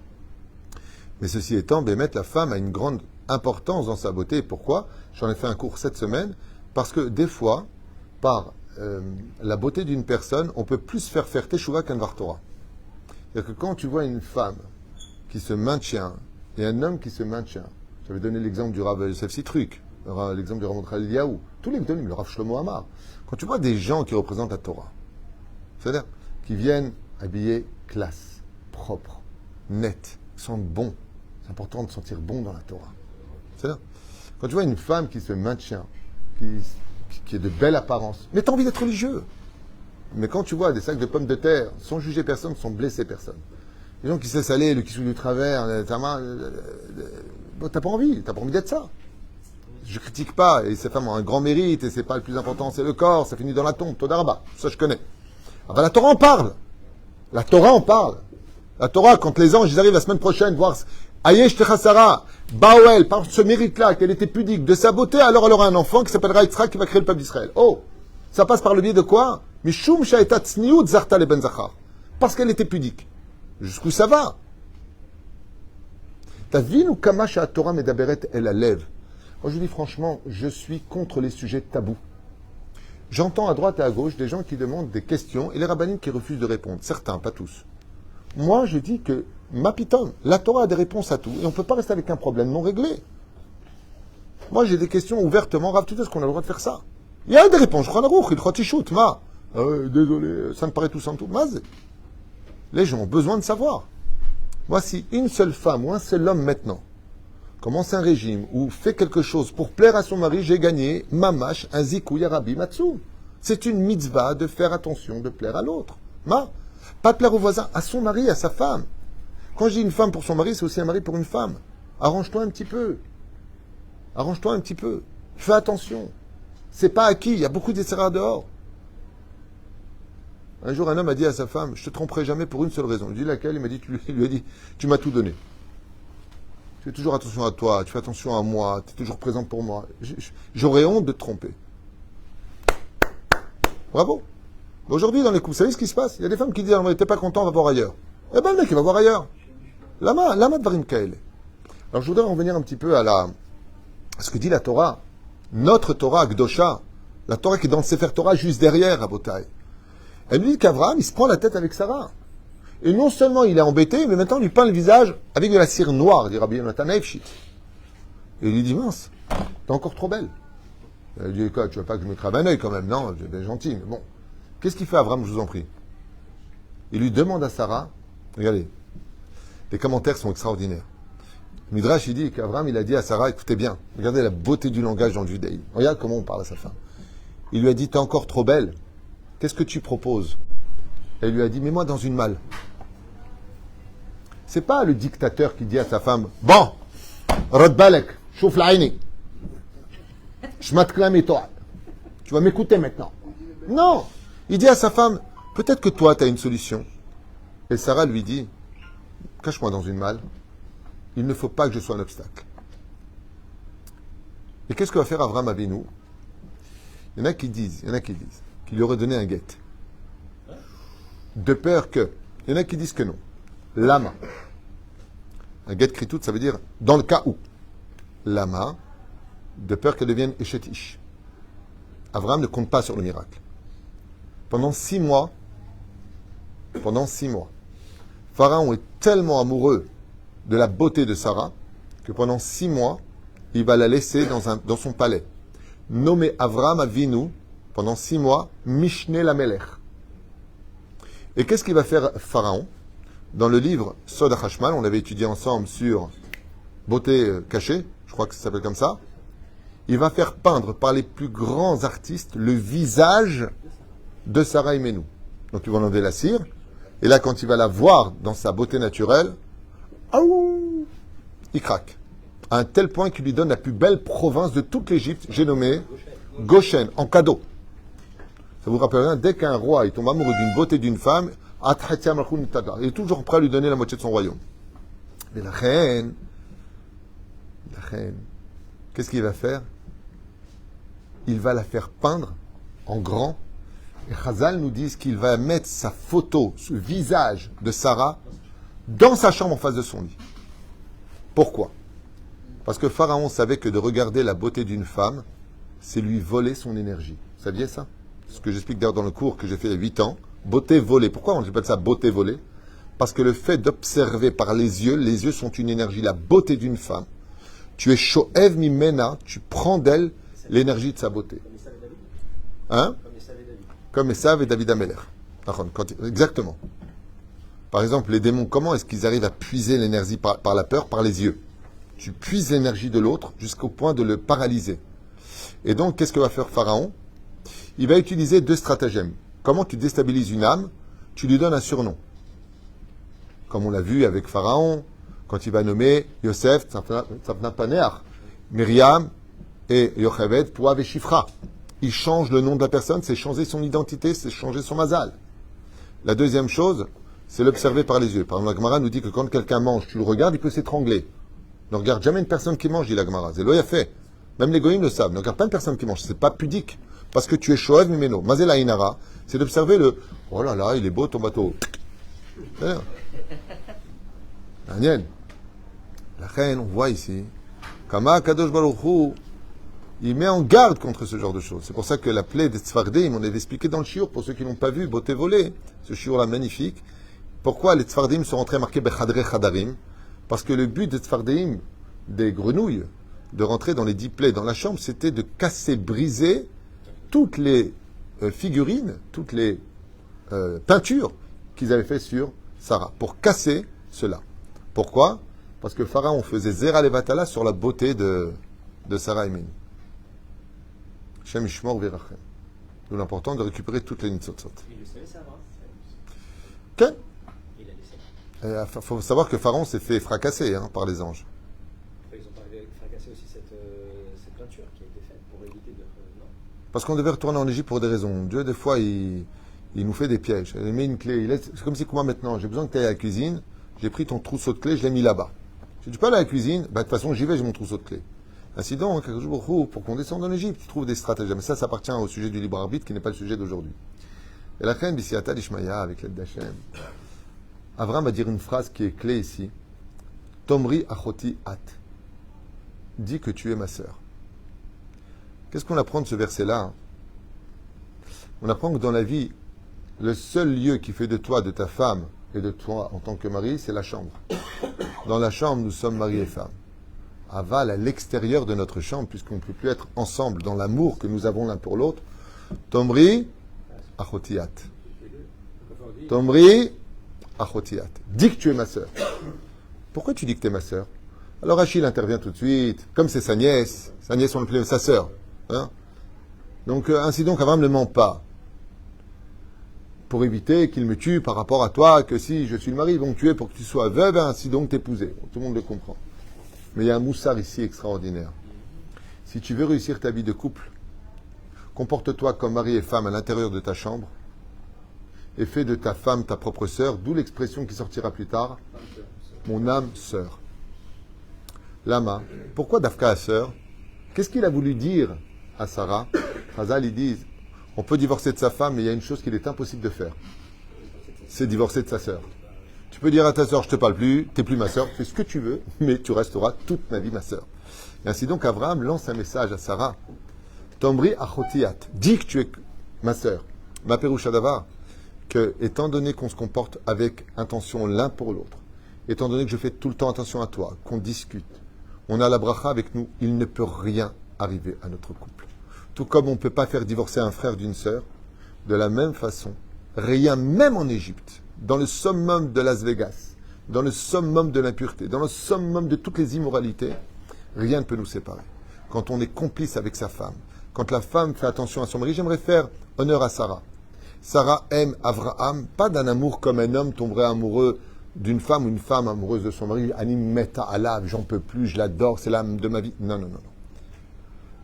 Mais ceci étant, Bémet, la femme a une grande importance dans sa beauté. Pourquoi? J'en ai fait un cours cette semaine. Parce que des fois, par la beauté d'une personne, on peut plus faire teshuva qu'un Vartora. C'est-à-dire que quand tu vois une femme qui se maintient et un homme qui se maintient, j'avais donné l'exemple du Rav Yosef Sitruk, l'exemple du Rav Mordechai Eliyahu, tous les Gdolim, le Rav Shlomo Amar. Quand tu vois des gens qui représentent la Torah, c'est-à-dire qui viennent habillés classe, propre, net, sentent bon, c'est important de sentir bon dans la Torah. C'est-à-dire, quand tu vois une femme qui se maintient, qui est de belle apparence, mais tu as envie d'être religieux. Mais quand tu vois des sacs de pommes de terre, sans juger personne, sans blesser personne, les gens qui se laissent aller, le kissou du travers, ta main, t'as pas envie d'être ça. Je critique pas, et ces femmes ont un grand mérite, et c'est pas le plus important, c'est le corps, ça finit dans la tombe, Todaraba, ça je connais. Ah ben la Torah en parle. La Torah en parle. La Torah, quand les anges, ils arrivent la semaine prochaine voir Ayesh Techasara, Baoel, par ce mérite-là, qu'elle était pudique, de sa beauté, alors elle aura un enfant qui s'appellera Yitzhak qui va créer le peuple d'Israël. Oh, ça passe par le biais de quoi? Mishum Shaetat Tzniut Zarta le Ben Zachar. Parce qu'elle était pudique. Jusqu'où ça va? T'as vu nous Kamash à Torah Medaberet elle la lève. Moi je dis franchement, je suis contre les sujets tabous. J'entends à droite et à gauche des gens qui demandent des questions et les rabbinimes qui refusent de répondre. Certains, pas tous. Moi, je dis que, ma pitom, la Torah a des réponses à tout et on ne peut pas rester avec un problème non réglé. Moi, j'ai des questions ouvertement. Rav, tu sais ce qu'on a le droit de faire ça? Il y a des réponses. Je crois la roue, il croit shoot, ma. Désolé, ça me paraît tout sans tout. Maz. Les gens ont besoin de savoir. Moi, si une seule femme ou un seul homme maintenant commence un régime ou fait quelque chose pour plaire à son mari, j'ai gagné, mamash, un zikouya rabbi matsu. C'est une mitzvah de faire attention, de plaire à l'autre. Pas de plaire au voisin, à son mari, à sa femme. Quand je dis une femme pour son mari, c'est aussi un mari pour une femme. Arrange-toi un petit peu. Arrange-toi un petit peu. Fais attention. C'est pas acquis, il y a beaucoup d'essais dehors. Un jour, un homme a dit à sa femme, je te tromperai jamais pour une seule raison. Je lui ai dit laquelle? Il m'a dit, il lui a dit, tu m'as tout donné. Tu fais toujours attention à toi, tu fais attention à moi, tu es toujours présent pour moi. J'aurais honte de te tromper. Bravo. Aujourd'hui, dans les couples, vous savez ce qui se passe? Il y a des femmes qui disent, t'es pas content, on va voir ailleurs. Eh ben, le mec, il va voir ailleurs. Lama dvarim kaele. Alors, je voudrais revenir un petit peu à ce que dit la Torah. Notre Torah, Gdosha. La Torah qui est dans le Sefer Torah juste derrière, à Botaï. Elle nous dit qu'Abraham, il se prend la tête avec Sarah. Et non seulement il est embêté, mais maintenant il lui peint le visage avec de la cire noire, dit Rabbi Yonatan Eifshit. Et il lui dit, mince, t'es encore trop belle. Elle dit, quoi, tu veux pas que je me crabe un œil quand même? Non, c'est bien gentil, mais bon. Qu'est-ce qu'il fait Abraham, je vous en prie? Il lui demande à Sarah, regardez, les commentaires sont extraordinaires. Midrash, il dit qu'Abraham, il a dit à Sarah, écoutez bien, regardez la beauté du langage dans le judaïsme. Regarde comment on parle à sa femme. Il lui a dit, t'es encore trop belle. Qu'est-ce que tu proposes? Elle lui a dit, mets-moi dans une malle. C'est pas le dictateur qui dit à sa femme, bon, Rod Balek, chouf l'aïni. Shmatklami toi. Tu vas m'écouter maintenant. Non. Il dit à sa femme, peut-être que toi, tu as une solution. Et Sarah lui dit, cache-moi dans une malle. Il ne faut pas que je sois un obstacle. Et qu'est-ce que va faire Avraham Avinu? Il y en a qui disent, qu'il lui aurait donné un guet. De peur que. Il y en a qui disent que non. Lama. Un guet kritout, ça veut dire dans le cas où. Lama, de peur qu'elle devienne échetiche. Avraham ne compte pas sur le miracle. Pendant 6 mois, Pharaon est tellement amoureux de la beauté de Sarah que pendant 6 mois, il va la laisser dans son palais. Nommé Avraham Avinu, pendant 6 mois, Mishne Lamelech. Et qu'est-ce qu'il va faire Pharaon? Dans le livre Sod HaChashmal, on l'avait étudié ensemble sur beauté cachée, je crois que ça s'appelle comme ça. Il va faire peindre par les plus grands artistes le visage de Sarah Imenu. Donc il va enlever la cire, et là quand il va la voir dans sa beauté naturelle, il craque. À un tel point qu'il lui donne la plus belle province de toute l'Égypte, j'ai nommé Goshen, en cadeau. Ça vous rappellera, dès qu'un roi il tombe amoureux d'une beauté d'une femme, il est toujours prêt à lui donner la moitié de son royaume. Mais la reine, qu'est-ce qu'il va faire? Il va la faire peindre en grand. Et Chazal nous dit qu'il va mettre sa photo, ce visage de Sarah, dans sa chambre en face de son lit. Pourquoi? Parce que Pharaon savait que de regarder la beauté d'une femme, c'est lui voler son énergie. Vous saviez ça? C'est ce que j'explique d'ailleurs dans le cours que j'ai fait il y a 8 ans. Beauté volée. Pourquoi on appelle ça beauté volée? Parce que le fait d'observer par les yeux sont une énergie. La beauté d'une femme, tu es shoev mimena, tu prends d'elle l'énergie de sa beauté. Hein? Comme Esav et David Ameler. Exactement. Par exemple, les démons, comment est-ce qu'ils arrivent à puiser l'énergie par la peur? Par les yeux. Tu puises l'énergie de l'autre jusqu'au point de le paralyser. Et donc, qu'est-ce que va faire Pharaon? Il va utiliser 2 stratagèmes. Comment tu déstabilises une âme? Tu lui donnes un surnom. Comme on l'a vu avec Pharaon, quand il va nommer Yosef, Tzafna Paneach, Myriam et Yocheved, Pouav et Shifra. Il change le nom de la personne, c'est changer son identité, c'est changer son mazal. La deuxième chose, c'est l'observer par les yeux. Par exemple, la Gemara nous dit que quand quelqu'un mange, tu le regardes, il peut s'étrangler. Ne regarde jamais une personne qui mange, dit la Gemara. C'est l'oya fait. Même les goïms le savent. Ne regarde pas une personne qui mange. C'est pas pudique. Parce que tu es shoev mimeno. Mazela inara, c'est d'observer le oh là là, il est beau ton bateau. Daniel, la reine, on voit ici. Kama Kadosh Baruch Hu, il met en garde contre ce genre de choses. C'est pour ça que la plaie des Tzfardim, on avait expliqué dans le shiur, pour ceux qui n'ont pas vu, beauté volée, ce shiur-là magnifique. Pourquoi les Tzfardim sont rentrés marqués Bechadre Chadarim? Parce que le but des Tzfardim, des grenouilles, de rentrer dans les 10 plaies dans la chambre, c'était de casser, briser toutes les figurines, toutes les peintures qu'ils avaient fait sur Sarah, pour casser cela. Pourquoi? Parce que Pharaon faisait Zera Levatala sur la beauté de Sarah Emin. Shem Ishmor Virachem. D'où l'important de récupérer toutes les nitzotzot. Il le savait, Sarah? Quel? Il a laissé. Il faut savoir que Pharaon s'est fait fracasser par les anges. Ils ont fracassé aussi cette peinture qui a été faite pour éviter de... non. Parce qu'on devait retourner en Égypte pour des raisons. Dieu, des fois, il nous fait des pièges. Il met une clé. C'est comme si moi, maintenant, j'ai besoin que tu ailles à la cuisine. J'ai pris ton trousseau de clés, je l'ai mis là-bas. Si tu peux aller à la cuisine, de toute façon, j'y vais, j'ai mon trousseau de clés. Ainsi donc, pour qu'on descende en Égypte, tu trouves des stratagèmes. Mais ça appartient au sujet du libre arbitre, qui n'est pas le sujet d'aujourd'hui. Et la reine Bissiata d'Ishmaïa, avec l'aide d'Hachem, Avram va dire une phrase qui est clé ici. Tomri achoti at. Dis que tu es ma sœur. Qu'est-ce qu'on apprend de ce verset-là? On apprend que dans la vie, le seul lieu qui fait de toi, de ta femme et de toi en tant que mari, c'est la chambre. Dans la chambre, nous sommes mari et femme. Aval, à l'extérieur de notre chambre, puisqu'on ne peut plus être ensemble dans l'amour que nous avons l'un pour l'autre. Tomri achotiat. Tomri achotiat. Dis que tu es ma sœur. Pourquoi tu dis que tu es ma sœur? Alors Achille intervient tout de suite. Comme c'est sa nièce on l'appelait sa sœur. Hein? Donc, ainsi donc, Avram ne ment pas. Pour éviter qu'il me tue par rapport à toi, que si je suis le mari, ils vont me tuer pour que tu sois veuve, ainsi donc t'épouser. Tout le monde le comprend. Mais il y a un moussard ici extraordinaire. Si tu veux réussir ta vie de couple, comporte-toi comme mari et femme à l'intérieur de ta chambre et fais de ta femme ta propre sœur, d'où l'expression qui sortira plus tard, mon âme sœur. Lama, pourquoi Dafka a sœur? Qu'est-ce qu'il a voulu dire à Sarah? Chazal, ils disent, on peut divorcer de sa femme, mais il y a une chose qu'il est impossible de faire. C'est divorcer de sa sœur. Tu peux dire à ta sœur, je te parle plus, t'es plus ma sœur, fais ce que tu veux, mais tu resteras toute ma vie ma sœur. Et ainsi donc, Abraham lance un message à Sarah. Tomri achotiat, dis que tu es ma sœur. Ma perouchadavar, que, étant donné qu'on se comporte avec intention l'un pour l'autre, étant donné que je fais tout le temps attention à toi, qu'on discute, on a la bracha avec nous, il ne peut rien arriver à notre couple. Tout comme on ne peut pas faire divorcer un frère d'une sœur, de la même façon, rien, même en Égypte, dans le summum de Las Vegas, dans le summum de l'impureté, dans le summum de toutes les immoralités, rien ne peut nous séparer. Quand on est complice avec sa femme, quand la femme fait attention à son mari, j'aimerais faire honneur à Sarah. Sarah aime Avraham, pas d'un amour comme un homme tomberait amoureux d'une femme ou une femme amoureuse de son mari. Anim meta alav, j'en peux plus, je l'adore, c'est l'âme de ma vie. Non, non, non, non.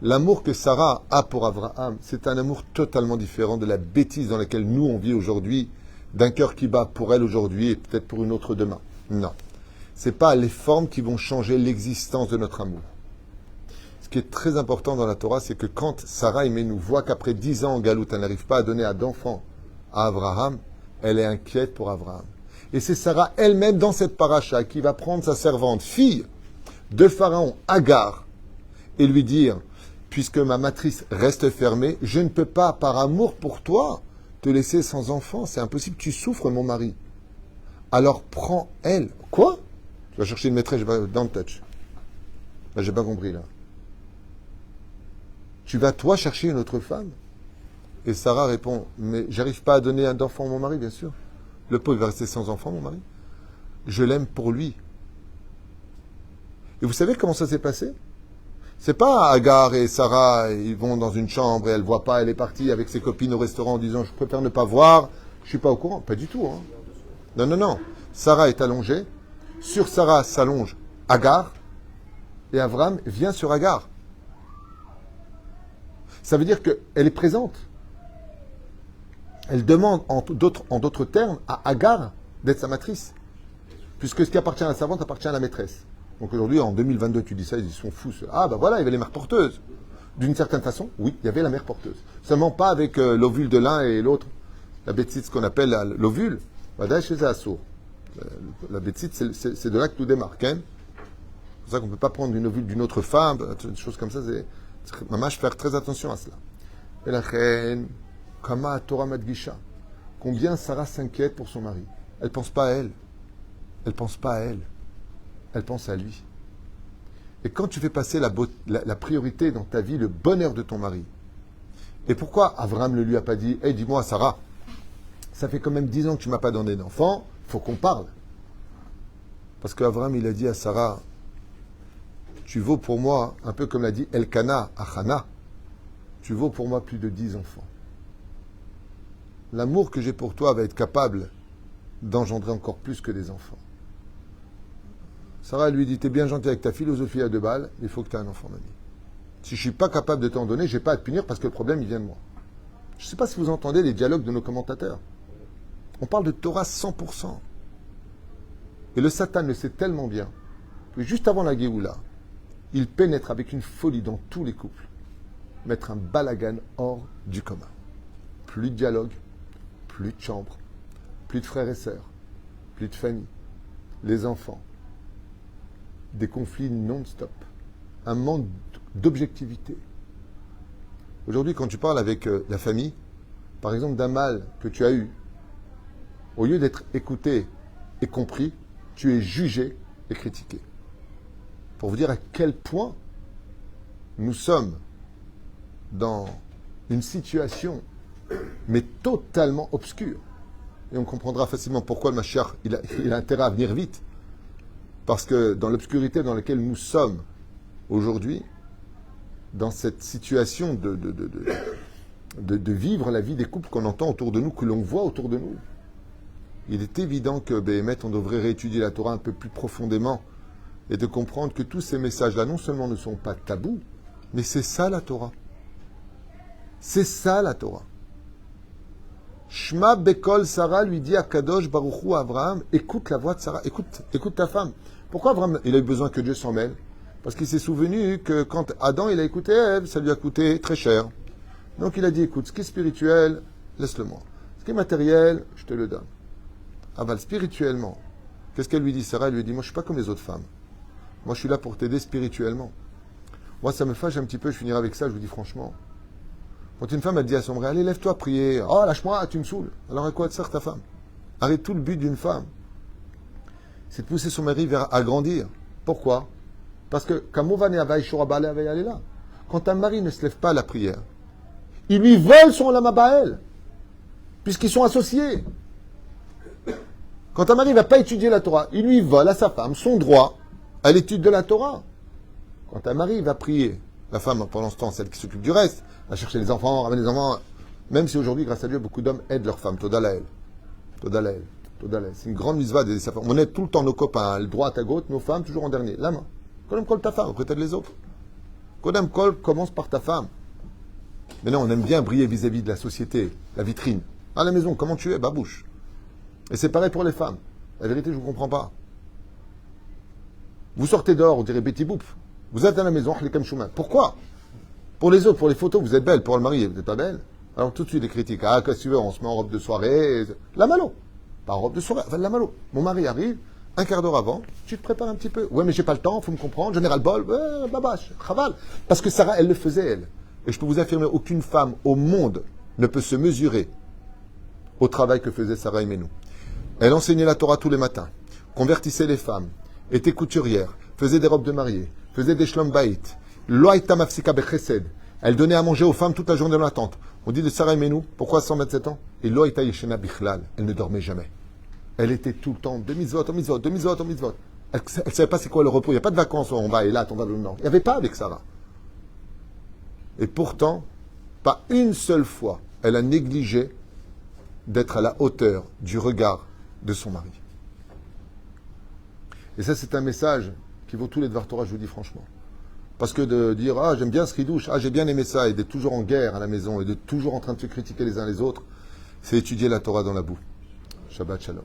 L'amour que Sarah a pour Avraham, c'est un amour totalement différent de la bêtise dans laquelle nous on vit aujourd'hui, d'un cœur qui bat pour elle aujourd'hui et peut-être pour une autre demain. Non. Ce n'est pas les formes qui vont changer l'existence de notre amour. Ce qui est très important dans la Torah, c'est que quand Sarah nous voit qu'après 10 ans en galoute, elle n'arrive pas à donner d'enfant à Avraham, elle est inquiète pour Avraham. Et c'est Sarah elle-même dans cette paracha qui va prendre sa servante, fille de Pharaon, Agar, et lui dire, puisque ma matrice reste fermée, je ne peux pas, par amour pour toi, te laisser sans enfant. C'est impossible, tu souffres, mon mari. Alors prends elle. Quoi? Tu vas chercher une maîtresse, dans le touch. Ben, j'ai pas compris là. Tu vas toi chercher une autre femme? Et Sarah répond, mais j'arrive pas à donner un enfant à mon mari, bien sûr. Le pauvre va rester sans enfant, mon mari. Je l'aime pour lui. Et vous savez comment ça s'est passé? C'est pas Agar et Sarah, ils vont dans une chambre et elle voit pas, elle est partie avec ses copines au restaurant en disant, je préfère ne pas voir, je suis pas au courant. Pas du tout. Hein. Non, non, non. Sarah est allongée. Sur Sarah s'allonge Agar. Et Avram vient sur Agar. Ça veut dire qu'elle est présente. Elle demande en d'autres termes à Agar d'être sa matrice. Puisque ce qui appartient à la servante appartient à la maîtresse. Donc aujourd'hui, en 2022, tu dis ça, ils sont fous. Ah ben voilà, il y avait les mères porteuses. D'une certaine façon, oui, il y avait la mère porteuse. Seulement pas avec l'ovule de l'un et l'autre. La bêtise, ce qu'on appelle l'ovule, la bêtise, c'est de là que tout démarque. Hein. C'est pour ça qu'on ne peut pas prendre une ovule d'une autre femme, des choses comme ça. צריך ממש faire très attention à cela. ולכן, כמה התורה מדגישה. Combien Sarah s'inquiète pour son mari. Elle ne pense pas à elle. Elle ne pense pas à elle. Elle pense à lui. Et quand tu fais passer la priorité dans ta vie, le bonheur de ton mari, et pourquoi Abraham ne lui a pas dit, hey, dis-moi, Sarah, ça fait quand même 10 ans que tu ne m'as pas donné d'enfant, il faut qu'on parle. Parce qu'Abraham, il a dit à Sarah, tu vaux pour moi, un peu comme l'a dit Elkana à Hana, tu vaux pour moi plus de 10 enfants. L'amour que j'ai pour toi va être capable d'engendrer encore plus que des enfants. Sarah lui dit, t'es bien gentil avec ta philosophie à 2 balles, mais il faut que tu aies un enfant, mamie. Si je ne suis pas capable de t'en donner, je n'ai pas à te punir parce que le problème, il vient de moi. Je ne sais pas si vous entendez les dialogues de nos commentateurs. On parle de Torah 100%. Et le Satan le sait tellement bien que juste avant la Géoula, il pénètre avec une folie dans tous les couples. Mettre un balagan hors du commun. Plus de dialogue, plus de chambre, plus de frères et sœurs, plus de famille, les enfants. Des conflits non-stop. Un manque d'objectivité. Aujourd'hui, quand tu parles avec la famille, par exemple d'un mal que tu as eu, au lieu d'être écouté et compris, tu es jugé et critiqué. Pour vous dire à quel point nous sommes dans une situation, mais totalement obscure. Et on comprendra facilement pourquoi le Mashiach, il a intérêt à venir vite. Parce que dans l'obscurité dans laquelle nous sommes aujourd'hui, dans cette situation de vivre la vie des couples qu'on entend autour de nous, que l'on voit autour de nous, il est évident que, Béhémet, on devrait réétudier la Torah un peu plus profondément et de comprendre que tous ces messages-là, non seulement ne sont pas tabous, mais c'est ça la Torah. C'est ça la Torah. Shema Bekol Sarah lui dit à Kadosh Baruchou à Abraham, écoute la voix de Sarah, écoute ta femme. Pourquoi Abraham, il a eu besoin que Dieu s'en mêle? Parce qu'il s'est souvenu que quand Adam il a écouté Ève, ça lui a coûté très cher. Donc il a dit, écoute, ce qui est spirituel, laisse-le-moi. Ce qui est matériel, je te le donne. Aval, spirituellement, qu'est-ce qu'elle lui dit? Sarah, elle lui dit, moi je ne suis pas comme les autres femmes. Moi je suis là pour t'aider spirituellement. Moi ça me fâche un petit peu, je finirai avec ça, je vous dis franchement. Quand une femme elle dit à son mari, allez lève-toi prier, oh lâche-moi, tu me saoules. Alors à quoi te sert ta femme? Arrête, tout le but d'une femme, c'est de pousser son mari vers agrandir. Pourquoi? Parce que quand un mari ne se lève pas à la prière, il lui vole son lamabaël, puisqu'ils sont associés. Quand un mari ne va pas étudier la Torah, il lui vole à sa femme son droit à l'étude de la Torah. Quand un mari va prier, la femme, pendant ce temps, celle qui s'occupe du reste, va chercher les enfants, ramener les enfants, même si aujourd'hui, grâce à Dieu, beaucoup d'hommes aident leurs femmes. Toda Laël. Toda Laël. Toda Laël. C'est une grande mitzvah d'aider sa femme. On aide tout le temps nos copains, le droit à gauche, nos femmes, toujours en dernier. La main. Kodem kol ta femme, après t'aides les autres. Kodem kol commence par ta femme. Mais non, on aime bien briller vis-à-vis de la société, la vitrine. À la maison, comment tu es? Babouche. Et c'est pareil pour les femmes. La vérité, je ne vous comprends pas. Vous sortez dehors, on dirait Betty Boop. Vous êtes à la maison, pourquoi? Pour les autres, pour les photos, vous êtes belle. Pour le mari, vous n'êtes pas belle. Alors tout de suite, les critiques. Ah, qu'est-ce que tu veux? On se met en robe de soirée. La malo. Pas en robe de soirée, enfin, la malo. Mon mari arrive, un quart d'heure avant, tu te prépares un petit peu. Ouais, mais j'ai pas le temps, faut me comprendre. Général Bol, babache, chaval. Parce que Sarah, elle le faisait, elle. Et je peux vous affirmer, aucune femme au monde ne peut se mesurer au travail que faisait Sarah Imenu. Elle enseignait la Torah tous les matins, convertissait les femmes, était couturière, faisait des robes de mariée, faisait des shlom bayit. Loaïta mafsika bechesed. Elle donnait à manger aux femmes toute la journée dans la tente. On dit de Sarah Imenu, pourquoi 127 ans? Et loaïta yeshena bichlal. Elle ne dormait jamais. Elle était tout le temps de mitzvot en mitzvot, de mitzvot en mitzvot. Elle ne savait pas c'est quoi le repos. Il n'y a pas de vacances, on va et là, on va le nord. Il n'y avait pas avec Sarah. Et pourtant, pas une seule fois, elle a négligé d'être à la hauteur du regard de son mari. Et ça, c'est un message qui vaut tous les Dvar Torah, je vous dis franchement. Parce que de dire, ah, j'aime bien ce ridouche, ah, j'ai bien aimé ça, et d'être toujours en guerre à la maison, et d'être toujours en train de se critiquer les uns les autres, c'est étudier la Torah dans la boue. Shabbat Shalom.